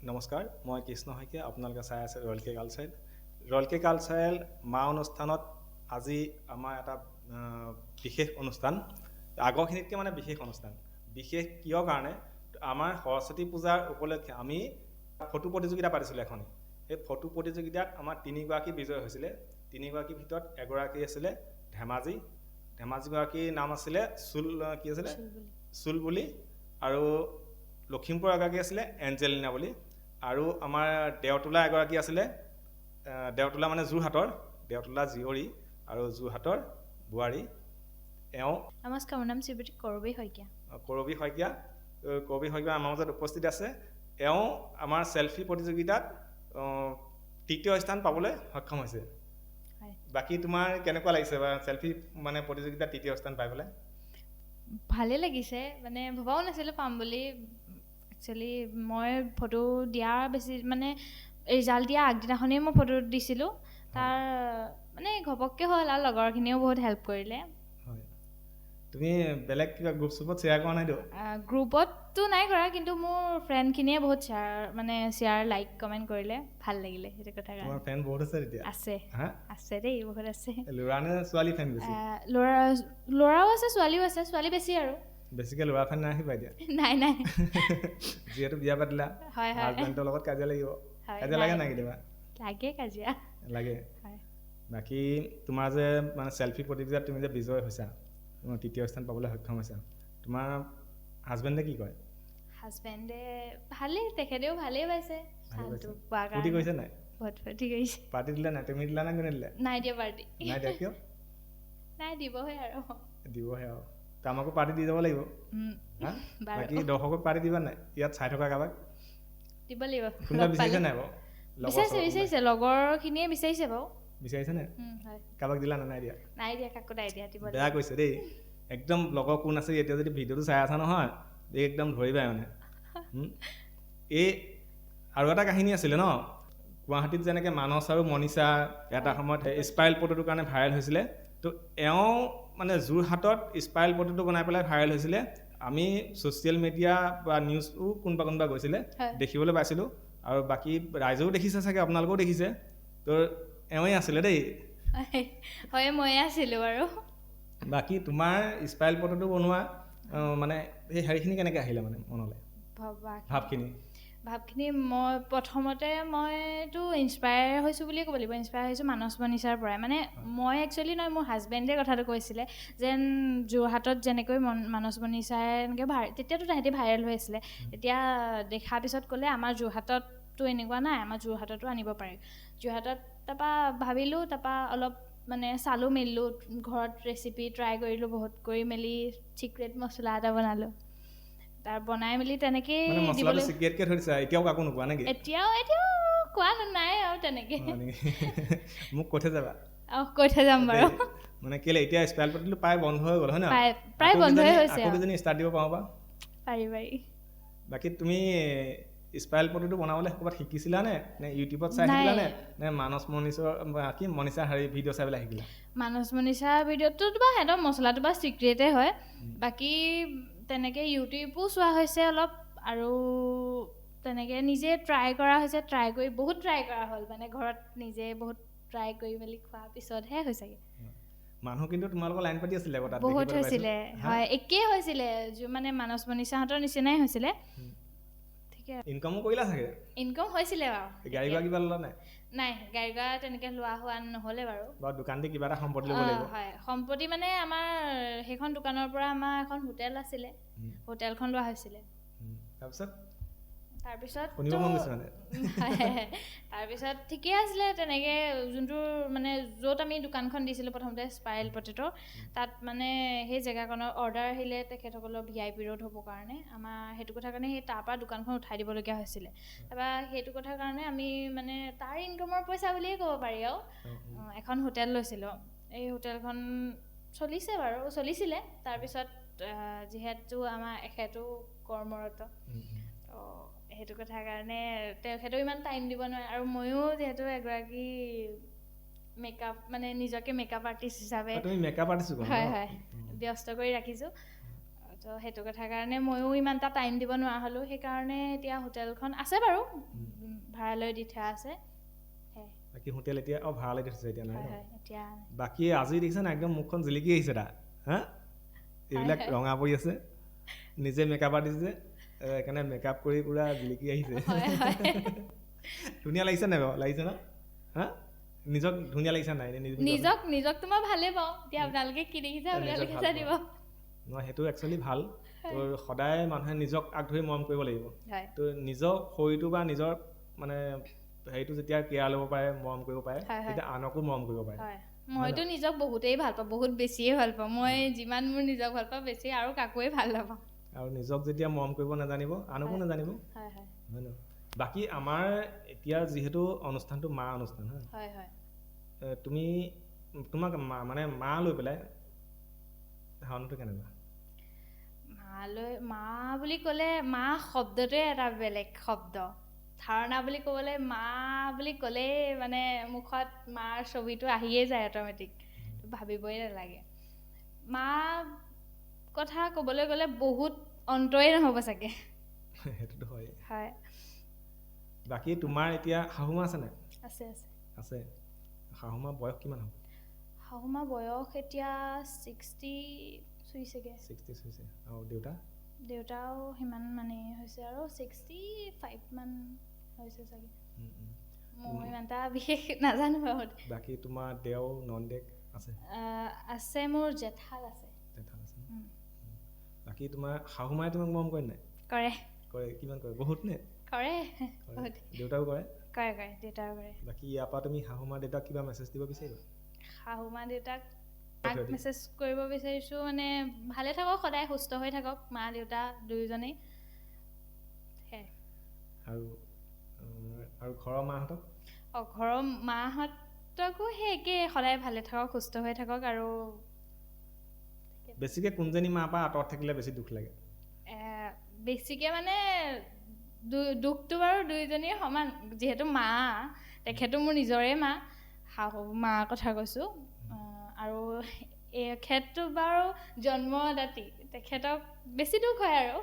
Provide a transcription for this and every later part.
নমস্কাৰ, মই কৃষ্ণ শইকীয়া। আপোনালোকে চাই আছে ৰয়েল কে কালচাৰেল। ৰয়েল কে কালচাৰেল মা অনুষ্ঠানত আজি আমাৰ এটা বিশেষ অনুষ্ঠান, আগৰখিনিতকৈ মানে বিশেষ অনুষ্ঠান। বিশেষ কিয় কাৰণে, আমাৰ সৰস্বতী পূজাৰ উপলক্ষে আমি ফটো প্ৰতিযোগিতা পাতিছিলোঁ এখন। সেই ফটো প্ৰতিযোগিতাত আমাৰ 3গৰাকী বিজয় হৈছিলে। 3গৰাকীৰ ভিতৰত এগৰাকী আছিলে ধেমাজিগৰাকীৰ নাম আছিলে চুলবুলি, আৰু লখিমপুৰৰ এগৰাকী আছিলে এঞ্জেলিনা বুলি, আৰু আমাৰ দেওতোলা এগৰাকী আছিলে, দেওতোলা মানে যোৰহাটৰ, দেওতোলা জীয়ৰী আৰু যোৰহাটৰ বোৱাৰী। নমস্কাৰ, মোৰ নাম শ্ৰীমতী কৰবী শইকীয়া। কৰবী শইকীয়া আমাৰ মাজত উপস্থিত আছে। এওঁ আমাৰ চেলফি প্ৰতিযোগিতাত তৃতীয় স্থান পাবলৈ সক্ষম হৈছে। বাকী তোমাৰ কেনেকুৱা লাগিছে বা চেলফি মানে প্ৰতিযোগিতাত তৃতীয় স্থান পাই পেলাই? ভালে লাগিছে, মানে ভবাও নাছিলোঁ পাম বুলি। একচুৱেলি মই ফটো দিয়াৰ বেছি মানে ৰিজাল্ট দিয়া আগদিনাখনেই মই ফটো দিছিলোঁ। তাৰ মানে ঘপককৈ হ'ল আৰু লগৰখিনিয়েও বহুত হেল্প কৰিলে। হয়, তুমি বেলেগ কিবা গ্ৰুপ চুপত শ্বেয়াৰ কৰা নাইতো? গ্ৰুপততো নাই কৰা, কিন্তু মোৰ ফ্ৰেণ্ডখিনিয়ে বহুত শ্বেয়াৰ লাইক কমেণ্ট কৰিলে, ভাল লাগিলে সেইটো কথা। তোমাৰ ফ্ৰেণ্ড বহুত আছে তেতিয়া? আছে দেই, বহুত আছে। ল'ৰা নে ছোৱালী ফ্ৰেণ্ড বেছি? ল'ৰাও আছে, ছোৱালীও আছে। ছোৱালী বেছি আৰু বেছিকৈ ল'ৰা ফ্ৰেণ্ড নাৰাখিবা এতিয়া। নাই যিহেতু বিয়া পাতিলা, হাজবেণ্ডৰ লগত কাজিয়া লাগিব। কাজিয়া লাগে নাই কেতিয়াবা? লাগে, কাজিয়া লাগে। বাকী তোমাৰ যে মানে চেলফি প্ৰতিযোগিতাত তুমি যে বিজয় হৈছা, তৃতীয় স্থান পাবলৈ সক্ষম হৈছা, তোমাৰ হাজবেণ্ডে কি কয়? হাজবেণ্ডে ভালেই, তেখেতেও ভালেই পাইছে। ফূৰ্তি কৰিছে নাই? বহুত ফূৰ্তি কৰিছে। পাৰ্টি দিলা নাই? তুমি দিলা নে কোনে দিলে? নাই দিয়া পাৰ্টি। নাই দিয়া কিয়? নাই, দিবহে আৰু। আমাকো পাৰ্টি দি যাব লাগিব। বাকী দৰ্শকক পাৰ্টি দিবা নাই? ইয়াত চাই থকা কাৰোবাক দিব লাগিব। কোনোবা বিচাৰিছে নাই বাৰু? বিচাৰিছে, লগৰখিনিয়ে বিচাৰিছে বাৰু। বিচাৰিছে নে? কাৰোবাক দিলা নে নাই দিয়া? নাই দিয়া, কাকো নাই দিয়া। দিব বেয়া কৈছে দেই। একদম লগৰ কোন আছে এতিয়া যদি ভিডিঅ'টো চাই আছা নহয়, একদম ধৰিবাই মানে। এই আৰু এটা কাহিনী আছিলে ন, গুৱাহাটীত যেনেকৈ মানস আৰু মনীষা এটা সময়ত স্পাইল ফটোটোৰ কাৰণে ভাইৰেল হৈছিলে, তো এওঁ মানে যোৰহাটত স্পাইল ফটোটো বনাই পেলাই ভাইৰেল হৈছিলে। আমি ছ'চিয়েল মিডিয়া বা নিউজো কোনোবা গৈছিলে, দেখিবলৈ পাইছিলোঁ। আৰু বাকী ৰাইজেও দেখিছে চাগে, আপোনালোকেও দেখিছে। তো এওঁই আছিলে দেই। হয়, ময়ে আছিলোঁ বাৰু। বাকী তোমাৰ স্পাইল ফটোটো বনোৱা মানে সেই হেৰিখিনি কেনেকৈ আহিলে মানে মনলৈ? ভাৱখিনি মই প্ৰথমতে মইতো ইনস্পায়াৰ হৈছোঁ বুলিয়ে ক'ব লাগিব। ইনস্পায়াৰ হৈছোঁ মানস মনীষাৰ পৰাই। মানে মই একচুৱেলি নহয়, মোৰ হাজবেণ্ডে কথাটো কৈছিলে যেন যোৰহাটত যেনেকৈ মানস মনীষাই এনেকৈ তেতিয়াতো তাহাঁতি ভাইৰেল হৈ আছিলে। তেতিয়া দেখাৰ পিছত ক'লে আমাৰ যোৰহাটততো এনেকুৱা নাই, আমাৰ যোৰহাটতো আনিব পাৰে। যোৰহাটত তাৰপৰা ভাবিলোঁ, তাৰপৰা অলপ মানে চালোঁ মেলিলোঁ, ঘৰত ৰেচিপি ট্ৰাই কৰিলোঁ, বহুত কৰি মেলি চিক্ৰেট মছলা এটা বনালোঁ। তাৰ বনাই মেলি তেনেকেই মছলাটো চিক্ৰেটকৈ থৈছা, এতিয়াও কাকো নোকোৱা নেকি? এতিয়াও কোৱা নাই আৰু তেনেকৈ। মোক কৈ থৈ যাবা? কৈ থৈ যাম বাৰু। মানে কেলে এতিয়া স্পাইল ফটোটো প্ৰায় বন্ধ হৈ গ'ল, হয় নহয়? প্ৰায় বন্ধই হৈছে। আকৌ কিজনী ষ্টাৰ্ট দিব পাৰোঁ বা? পাৰি। বাকী তুমি স্পাইল ফটোটো বনাবলৈ ক'ৰবাত শিকিছিলা নে ইউটিউবত চাই শিকিলা নে মানস মনীষা ভিডিঅ' চাই পেলাই শিকিলা? মানস মনীষা ভিডিঅ'টো বা সিহঁতৰ মছলাটো বা চিক্ৰেটে হয়। বাকী তেনেকৈ ইউটিউবো চোৱা হৈছে অলপ, আৰু তেনেকৈ নিজে ট্ৰাই কৰা হৈছে। বহুত ট্ৰাই কৰা হ'ল, মানে ঘৰত নিজে বহুত ট্ৰাই কৰি মেলি খোৱাৰ পিছতহে হৈছেগৈ। মানুহ কিন্তু তোমালোকৰ লাইন পাতি আছিলে তাত? বহুত হৈছিলে, হয়, একেই হৈছিলে, মানে মানস মনীষাহঁতৰ নিচিনাই হৈছিলে। ইনকামো কৰিলা চাগে? ইনকাম হৈছিলে বাৰু। গাড়ী বা কিবা ল'লা নাই? নাই, গাড়ী বা তেনেকৈ লোৱা হোৱা নহ'লে বাৰু। দোকান দি কিবা এটা সম্পত্তি ল'ব লাগিব। হয়, সম্পত্তি মানে আমাৰ সেইখন দোকানৰ পৰা আমাৰ এখন হোটেল আছিলে, হোটেলখন লোৱা হৈছিলে। তাৰপিছত ঠিকেই আছিলে তেনেকৈ। যোনটো মানে য'ত আমি দোকানখন দিছিলোঁ প্ৰথমতে স্পাইল পটেটো, তাত মানে সেই জেগাখনৰ অৰ্ডাৰ আহিলে তেখেতসকলৰ VIP ৰোড হ'বৰ কাৰণে। আমাৰ সেইটো কথাৰ কাৰণে সেই তাৰপৰা দোকানখন উঠাই দিবলগীয়া হৈছিলে। তাৰপৰা সেইটো কথাৰ কাৰণে আমি মানে তাৰ ইনকামৰ পইচা বুলিয়ে ক'ব পাৰি আৰু এখন হোটেল লৈছিলোঁ। এই হোটেলখন চলিছিলে। তাৰপিছত যিহেতু আমাৰ এখেতো কৰ্মৰত, সেইটো কথাৰ কাৰণে তেখেতেও ইমান টাইম দিব নোৱাৰে, আৰু ময়ো যিহেতু এগৰাকী মেকআপ নিজকে মেকআপ আৰ্টিষ্ট হিচাপে হয় ব্যস্ত কৰি ৰাখিছোঁ। তো সেইটো কথাৰ কাৰণে ময়ো ইমান এটা টাইম দিব নোৱাৰা হ'লোঁ সেইকাৰণে এতিয়া হোটেলখন আছে বাৰু ভাড়ালৈ দি থোৱা আছে বাকী হোটেল এতিয়া ভাড়ালৈ দি থৈছে এতিয়া নাই হয় এতিয়া বাকী আজি দেখিছা না একদম মুখখন জিলিকি আহিছে তা হা এইবিলাক ৰঙা পৰি আছে নিজে মেকআপ আৰ্টিষ্ট যে সেইকাৰণে মেকআপ কৰি পুৰা জিলিকি আহিছে ধুনীয়া লাগিছে নাই বাৰু লাগিছে ন হা নিজক ধুনীয়া লাগিছে নাই নিজকতো মই ভালেই পাওঁ এতিয়া আপোনালোকে কি দেখিছে আপোনালোকে জানিব নহয় সেইটো একচুৱেলি ভাল তোৰ সদায় মানুহে নিজক আগধৰি মৰম কৰিব লাগিব তো নিজৰ শৰীৰটো বা নিজৰ মানে হেৰিটো যেতিয়া কেয়াৰ ল'ব পাৰে মৰম কৰিব পাৰে তেতিয়া আনকো মৰম কৰিব পাৰে মইতো নিজক বহুতেই ভাল পাওঁ বহুত বেছিয়ে ভাল পাওঁ মই যিমান মোৰ নিজক ভাল পাওঁ বেছি আৰু কাকোৱে ভাল নাপাওঁ আৰু নিজক যেতিয়া মৰম কৰিব নাজানিব আনকো নাজানিব হয় ন বাকী আমাৰ এতিয়া যিহেতু অনুষ্ঠানটো মা অনুষ্ঠান হয় তুমি তোমাক মানে মা লৈ পেলাই ধাৰণাটো কেনেকুৱা মা বুলি ক'লে মা শব্দটোৱে এটা বেলেগ শব্দ ধাৰণা বুলি ক'বলৈ মা বুলি ক'লেই মানে মুখত মাৰ ছবিটো আহিয়ে যায় অট'মেটিক ভাবিবই নালাগে মা কথা ক'বলৈ গ'লে বহুত অন্তৰেই নহ'ব চাগে সেইটোতো হয় বাকী তোমাৰ এতিয়া শাহুমা আছে নাই আছে শাহুমা বয়স কিমান হ'ব শাহুমা বয়স এতিয়া 60 চুইছেগে 60 চুইছে আৰু দেউতাও সিমান মানে হৈছে আৰু 65 মান হৈছে চাগে মই ইমান এটা বিশেষ নাজানো বাৰু বাকী তোমাৰ দেও নন্দেক আছে মোৰ জেঠাল আছে বাকী তোমাৰ শাহুমাই তোমাক মৰম কৰে নাই কৰে কিমান কৰে বহুত নে কৰে দেউতাও কৰে দেউতাও কৰে বাকী ইয়াৰ পৰা তুমি শাহুমা দেউতাক কিবা মেছেজ দিব বিচাৰিবা শাহুমা দেউতাক মেছেজ কৰিব বিচাৰিছোঁ মানে ভালে থাকক সদায় সুস্থ হৈ থাকক মা দেউতা দুয়োজনেই আৰু ঘৰৰ মাহঁতক ঘৰৰ মাহঁতকো সেই একেই সদায় ভালে থাকক সুস্থ হৈ থাকক আৰু বেছিকৈ কোনজনী মাৰ পৰা আঁতৰত থাকিলে বেছি দুখ লাগে বেছিকৈ মানে দুখটো বাৰু দুয়োজনীৰ সমান যিহেতু মা তেখেতো মোৰ নিজৰে মা শাহু মাৰ কথা কৈছোঁ আৰু এখেতটো বাৰু জন্মদাতি তেখেতক বেছি দুখ হয় আৰু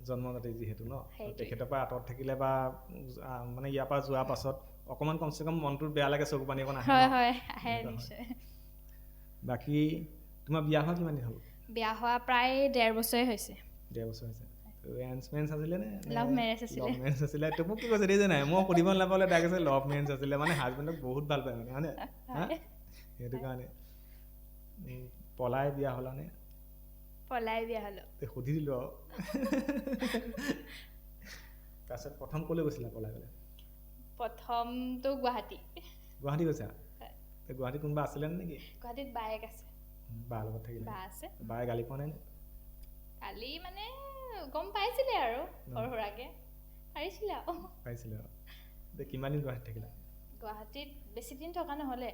জন্মদাতি যিহেতু ন তেখেতৰ পৰা আঁতৰত থাকিলে বা মানে ইয়াৰ পৰা যোৱাৰ পাছত অকণমান কমচে কম মনটো বেয়া লাগে চকু পানী অকণ আহে নিশ্চয় বাকী তোমাৰ বিয়া হোৱা কিমান দিন হ'ল বিয়া হোৱা প্ৰায় 1.5 বছৰে হৈছে লাভ মেৰেজ আছিলে তোক কি কৈছে দেই নাই মই সুধিব নাপালে তাক কৈছে লাভ মেৰেজ আছিলে মানে হাজবেণ্ডক বহুত ভাল পায় মানে হয়নে সেইটো কাৰণে পলাই বিয়া হ'লানে সুধি দিলোঁ আৰু তাৰপিছত প্ৰথম ক'লৈ গৈছিলা পলাই গ'লে প্ৰথমটো গুৱাহাটী গৈছা গুৱাহাটীত কোনোবা আছিলে নেকি গুৱাহাটীত বায়েক আছে বাৰ লগত থাকিলে বায়ে গালি পোৱা নাই কালি মানে গম পাইছিলে আৰু সৰু সুৰাকে পাৰিছিলে আৰু কিমান দিন গুৱাহাটীত থাকিলা গুৱাহাটীত বেছি দিন থকা নহ'লে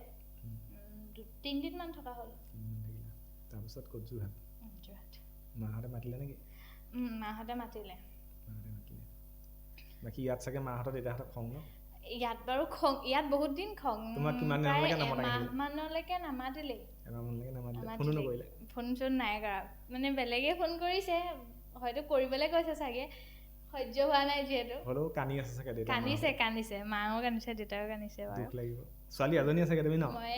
3 দিন মান থকা হ'ল তাৰপিছত ক'ত যোৰহাট মাহঁতে মাতিলে নেকি মাহঁতে মাতিলে বাকী ইয়াত চাগে মাহঁতৰ দেউতাহঁতৰ খং ন ইয়াত বাৰু খং ইয়াত বহুত দিন খং তোমাক কিমান দিনলৈকে মাহমানলৈকে নামাতিলেই ফোনো নকৰিলে ফোন চোন নাই কৰা মানে বেলেগে ফোন কৰিছে হয়তো কৰিবলৈ কৈছে চাগে সহ্য হোৱা নাই যিহেতু হ'লেও কান্দি আছে চাগে দেউতা কান্দিছে মাও কান্দিছে দেউতাও কান্দিছে বাৰু দুখ লাগিব ছোৱালী এজনী আছে তুমি ন মই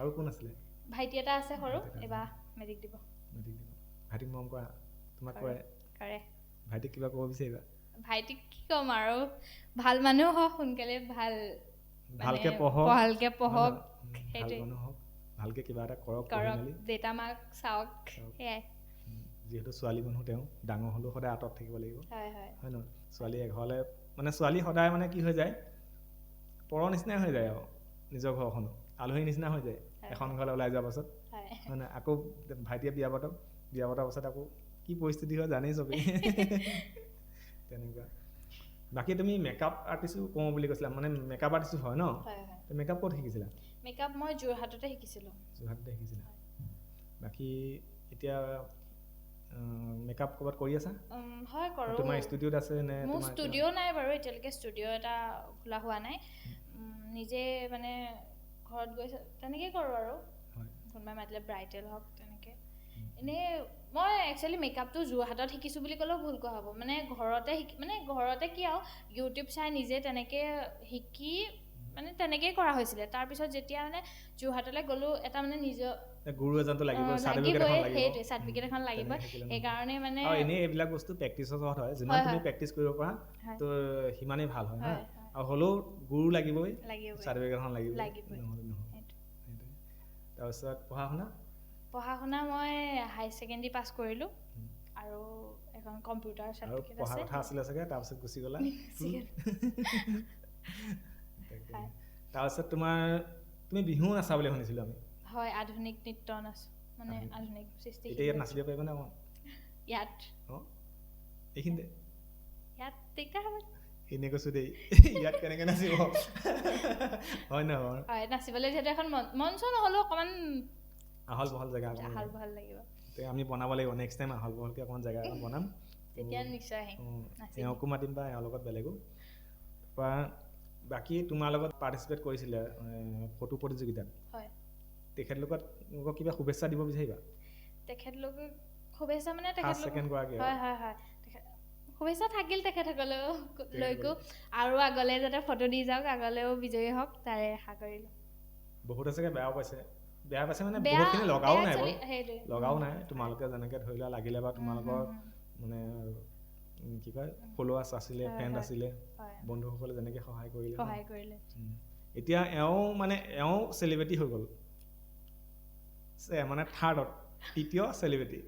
আৰু কোন আছিলে ভাইটি এটা আছে সৰু এবাৰ মেট্ৰিক দিব ভাইটিক মৰম কৰা তোমাক কৰে ভাইটিক কিবা ক'ব বিচাৰিবা ভাইটিক কি ক'ম আৰু ভাল মানুহ হওক সোনকালে ভালকে পঢ়ক সেইটোৱে ভালকে কিবা এটা কৰক দেউতা মাক চাওক সেয়াই যিহেতু ছোৱালী মানুহ তেওঁ ডাঙৰ হ'লেও সদায় আঁতৰত থাকিব লাগিব হয় নহয় ছোৱালী এঘৰলৈ মানে ছোৱালী সদায় মানে কি হৈ যায় পৰৰ নিচিনাই হৈ যায় আৰু নিজৰ ঘৰখনো আলহীৰ নিচিনা হৈ যায় এখন ঘৰলৈ ওলাই যোৱাৰ পাছত হয় নহয় আকৌ ভাইটিয়ে বিয়া পতাৰ পাছত আকৌ কি পৰিস্থিতি হয় জানেই চবেই তেনেকুৱা বাকী তুমি মেকআপ আৰ্টিষ্টো কওঁ বুলি কৈছিলা মানে মেকআপ আৰ্টিষ্টো হয় ন মেকআপ ক'ত শিকিছিলা মেকআপ মই যোৰহাটতে শিকিছিলা বাকী এতিয়া মেকআপ ক'ৰবাত কৰি আছা হয় কৰোঁ তোমাৰ ষ্টুডিঅ'ত আছে নে মোৰ ষ্টুডিঅ' নাই বাৰু এতিয়ালৈকে ষ্টুডিঅ' এটা খোলা হোৱা নাই নিজে মানে ঘৰত গৈ তেনেকৈ কৰোঁ আৰু কোনোবাই মাতিলে ব্ৰাইডেল হওক তেনেকৈ এনেই মই একচুৱেলি মেকআপটো যোৰহাটত শিকিছোঁ বুলি ক'লেও ভুল কোৱা হ'ব মানে ঘৰতে কি আৰু ইউটিউব চাই নিজে তেনেকৈ শিকি মানে তেনেকেই কৰা হৈছিলে তাৰপিছত যেতিয়া মানে যোৰহাটলৈ গ'লোঁ এটা মানে নিজৰ গুৰু এজনটো লাগিব সেইটোৱে চাৰ্টিফিকেট এখন লাগিব সেইকাৰণে মানে এনেই এইবিলাক বস্তু প্ৰেক্টিচৰ জহত হয় যিমান তুমি প্ৰেক্টিচ কৰিব পাৰা তো সিমানেই ভাল হয় আৰু হ'লেও গুৰু লাগিবই চাৰ্টিফিকেট এখন লাগিবই তাৰপিছত পঢ়া শুনা মই হাই ছেকেণ্ডেৰী পাছ কৰিলোঁ আৰু এখন কম্পিউটাৰ চাৰ্টিফিকেট আছে পঢ়া কথা আছিলে চাগে তাৰপিছত গুচি গ'লা তাৰপিছত তুমি বিহু নাচা বুলি শুনিছিলোঁ আমি হয় আধুনিক নৃত্য নাচ মানে আধুনিক সৃষ্টি এতিয়া ইয়াত নাচিব পাৰিবা নে ইয়াত এইখিনিতে ইয়াত দিগদাৰ হ'ব এনেই কৈছোঁ দেই ইয়াত কেনেকৈ নাচিব হয় নহয় হয় নাচিবলৈ যিহেতু এখন মঞ্চ নহ'লেও অকণমান আহল বহল জেগা ভাল লাগিব আমি বনাব লাগিব নেক্সট টাইম আহল বহলকৈ অকণমান জেগা এখন বনাম তেতিয়া নিশ্চয় আহিম এওঁকো মাতিম বা এওঁৰ লগত বেলেগো তাৰপৰা বাকী তোমাৰ লগত পাৰ্টিচিপেট কৰিছিলে ফটো প্ৰতিযোগিতাত হয় তেখেতলোকক কিবা শুভেচ্ছা দিব বিচাৰিবা তেখেতলোকক শুভেচ্ছা মানে হয় শুভেচ্ছা থাকিল তেখেতসকললৈকো আৰু আগলৈ যাতে ফটো দি যাওক আগলৈও বিজয়ী হওক তাৰে আশা কৰিলোঁ বহুতে চাগে বেয়া পাইছে মানে বহুতখিনি লগাও নাই তোমালোকে যেনেকৈ ধৰি লোৱা লাগিলে বা তোমালোকৰ মানে কি কয় ফলোৱাৰ্ছ আছিলে ফ্ৰেণ্ড আছিলে বন্ধুসকলে যেনেকৈ সহায় কৰিলে এতিয়া এওঁ চেলিব্ৰিটি হৈ গ'ল মানে থাৰ্ডত তৃতীয় চেলিব্ৰিটি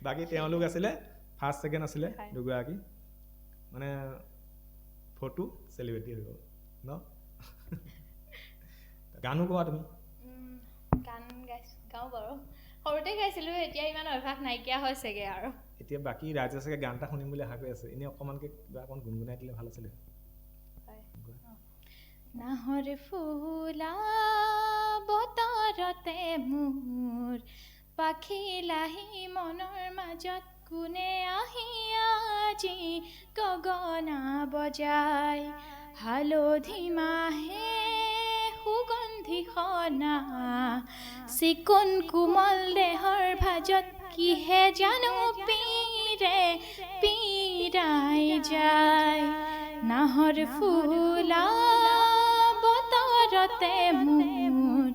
বাকী তেওঁলোক আছিলে ফাৰ্ষ্ট ছেকেণ্ড আছিলে দুগৰাকী মানে ফটো চেলিব্ৰিটি হৈ গ'ল ন গানো গোৱা তুমি গান গাওঁ বাৰু সৰুতে গাইছিলোঁ এতিয়া ইমান অভ্যাস নাইকিয়া হৈছেগৈ আৰু এতিয়া বাকী ৰাইজে চাগে গান এটা শুনিম বুলি আশা কৰি আছে এনেই অকণমানকৈ কিবা অকণ গুণগুণাই দিলে ভাল আছিলে নাহৰ ফুলা বতৰতে মোৰ পাখি লাহি মনৰ মাজত কোনে আহি আজি গগনা বজাই হালধি মাহে সুগন্ধি সনা চিকুণ কোমল দেহৰ ভাজত কিহে জানো পীৰাই যায় নাহৰ ফুলা বতৰতে মোৰ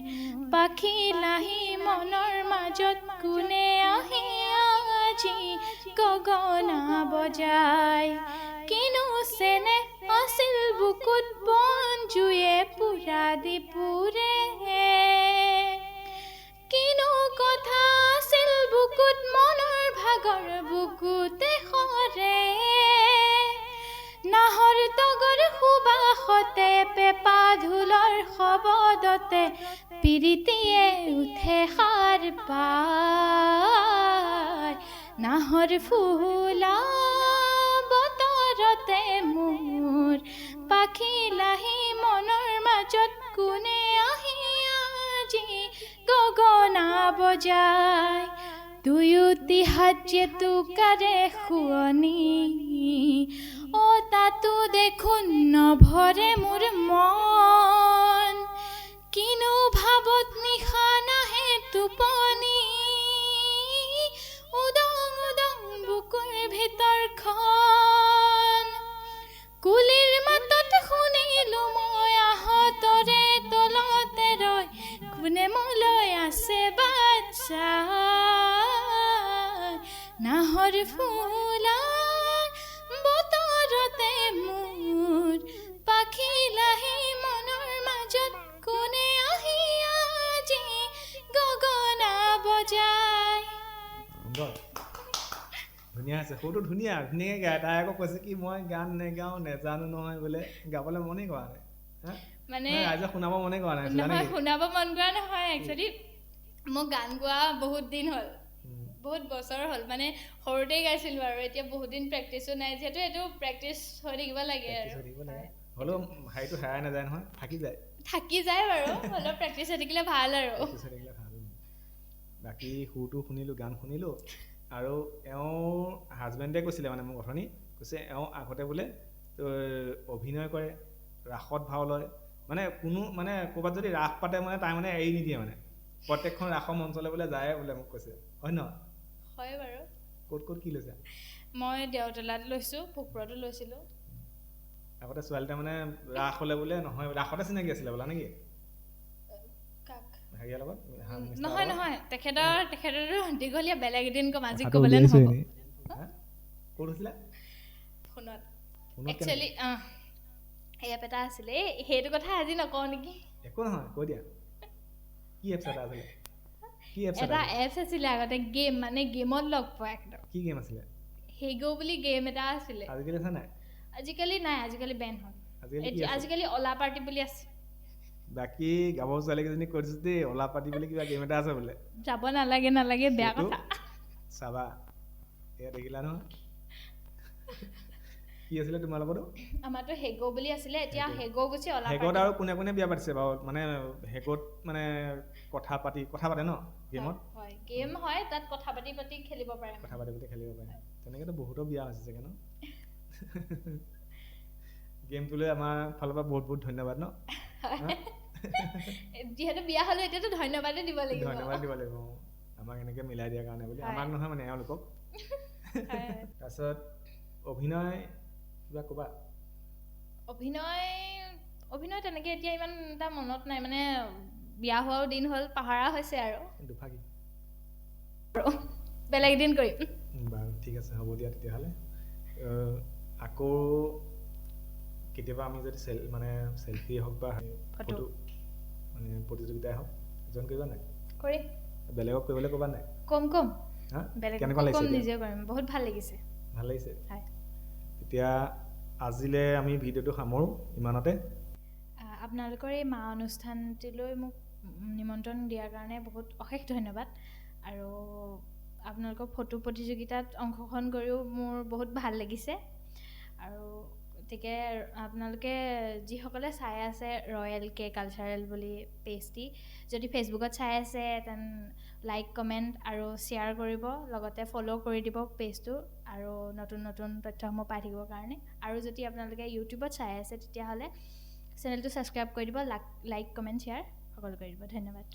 পাখি লাহি মনৰ মাজত কোনে আহি আজি গগনা বজাই কিনো চেনে আছিল বুকুত বন জুয়ে পুৰা দিপুৰে কিনো কথা আছিল বুকুত মনৰ ভাগৰ বুকুতে সৰে নাহৰ তগৰ সুবাসতে পেপা ধুলৰ শবদতে পিৰিতিয়ে উঠে সাৰ পায় নাহৰ ফুলা বতৰতে মোৰ পাখি লাহি মনৰ মাজত কোনে আহি আজি গগনা বজাই দুয়োটি হাতে টোকাৰে শুৱনি তাতো দেখোন নভৰে মোৰ মন কিনো ভাবত নিশা নাহে টোপনি উদং উদং বুকুৰ ভিতৰখন কুলিৰ মাতত শুনিলোঁ মই আহতৰে তলতে ৰৈ কোনে মোলৈ আছে বাচ্চা নাহৰ ফুলা বতৰতে মোৰ পাখি লাহি মনৰ মাজত কোনে আহি আজি গগনা বজাই ধুনীয়া আছে সৰুটো ধুনীয়াকৈ গায় তাই আকৌ কৈছে কি মই গান নেগাওঁ নেজানো নহয় বোলে গাবলৈ মনেই কৰা নাই মানে ৰাইজক শুনাব মনেই কৰা নাই শুনাব মন কৰা নহয় একচুৱেলি মোক গান গোৱা বহুত দিন হ'ল বহুত বছৰ হ'ল মানে সৰুতেই গাইছিলোঁ আৰু এতিয়া বহুত দিন প্ৰেক্টিছো নাই যিহেতু এইটো প্ৰেক্টিচ হৈ থাকিব লাগে আৰু হ'লেও হেৰিটো হেৰাই নাযায় নহয় থাকি যায় বাৰু হ'লেও প্ৰেক্টিচ হৈ থাকিলে ভাল আৰু বাকী সুৰটো শুনিলোঁ গান শুনিলোঁ আৰু এওঁৰ হাজবেণ্ডে কৈছিলে মানে মোক অথনি কৈছে এওঁ আগতে বোলে অভিনয় কৰে ৰাসত ভাও লয় মানে কোনো মানে ক'ৰবাত যদি ৰাস পাতে মানে তাই মানে এৰি নিদিয়ে মানে প্ৰত্যেকখন ৰাসৰ মঞ্চলৈ বোলে যায় বোলে মোক কৈছে হয় ন হয় বাৰু ক'ত কি লৈছা মই দেওতলাত লৈছোঁ ভোগপুৰতো লৈছিলোঁ আগতে ছোৱালীটা মানে ৰাস হ'লে বোলে নহয় ৰাসতে চিনাকি আছিলে বোলা নেকি কাক হেৰিয়াৰ লগত নহয় নহয় তেখেতৰ দীঘলীয়া বেলেগ এদিন ক'ম আজি কথাটো ক'বলৈ উলিয়াইছো নহ'ব এনেই ক'ত হৈছিলে ফোনত ফোনত একচুৱেলি এপ এটা আছিলে সেইটো কথা আজি নকওঁ নেকি একো নহয় কৈ দিয়া কি এপছ এটা আছিলে কি এপছ এটা এপছ আছিলে আগতে গেম মানে গেমত লগ পোৱা একদম কি গেম আছিলে হেগ' বুলি গেম এটা আছিলে আজিকালি আছে নাই আজিকালি নাই আজিকালি বেন হ'ল আজিকালি কি আছে আজিকালি অলা পাৰ্টি বুলি আছে বাকী গাভৰু ছোৱালীকেইজনীক কৈ দিছো দেই অলা পাতি বুলি কিবা গেম এটা আছে বোলে যাব নালাগে বেয়া সেইটো কথা চাবা এয়া দেখিলা নহয় কি আছিলে তোমালোকৰতো আমাৰতো হেগ' বুলি আছিলে এতিয়া হেগ' গুচি অলা হেগত পাৰ্টি আৰু কোনে বিয়া পাতিছে বাৰু মানে হেগত মানে কথা পাতে ন গেমত হয় গেম হয় তাত কথা পাতি খেলিব পাৰে কথা পাতি খেলিব পাৰে তেনেকেতো বহুতো বিয়া হৈছে চাগে ন গেমটোলৈ আমাৰ ফালৰ পৰা বহুত ধন্যবাদ ন যিহেতু বিয়া হ'লো এতিয়াতো ধন্যবাদেই দিব লাগিব আমাক এনেকে মিলাই দিয়াৰ কাৰণে বুলি হয়। আমাক নহয় মানে এওঁলোকক তাৰপিছত অভিনয় কিবা ক'বা অভিনয় তেনেকে এতিয়া ইমান এটা মনত নাই মানে বিয়া হোৱাও দিন হ'ল পাহৰা হৈছে আৰু দুফাকি বেলেগ দিন কৰিম বাৰু ঠিক আছে হ'ব দিয়া তেতিয়াহ'লে আকৌ কেতিয়াবা আমি যদি চেলফি হওক বা ফটো মানে প্ৰতিযোগিতাই হওক জইন কৰিবা নাই কৰি বেলেগক কৰিবলৈ ক'বা নাই কম হা বেলেগ কেনেকুৱা লাগিছে নিজে কৰিম বহুত ভাল লাগিছে হয় তেতিয়া আজিলৈ আমি ভিডিঅ'টো সামৰোঁ ইমানতে আপোনালোকৰ এই মা অনুষ্ঠানটিলৈ মোক নিমন্ত্ৰণ দিয়াৰ কাৰণে বহুত অশেষ ধন্যবাদ আৰু আপোনালোকৰ ফটো প্ৰতিযোগিতাত অংশগ্ৰহণ কৰিও মোৰ বহুত ভাল লাগিছে আৰু গতিকে আপোনালোকে যিসকলে চাই আছে ৰয়েল কে কালচাৰেল বুলি পেজটি যদি ফেচবুকত চাই আছে তেন লাইক কমেণ্ট আৰু শ্বেয়াৰ কৰিব লগতে ফ'ল' কৰি দিব পেজটো আৰু নতুন তথ্যসমূহ পাই থাকিবৰ কাৰণে আৰু যদি আপোনালোকে ইউটিউবত চাই আছে তেতিয়াহ'লে চেনেলটো ছাবস্ক্ৰাইব কৰি দিব লাইক কমেণ্ট শ্বেয়াৰ সকলো কৰি দিব ধন্যবাদ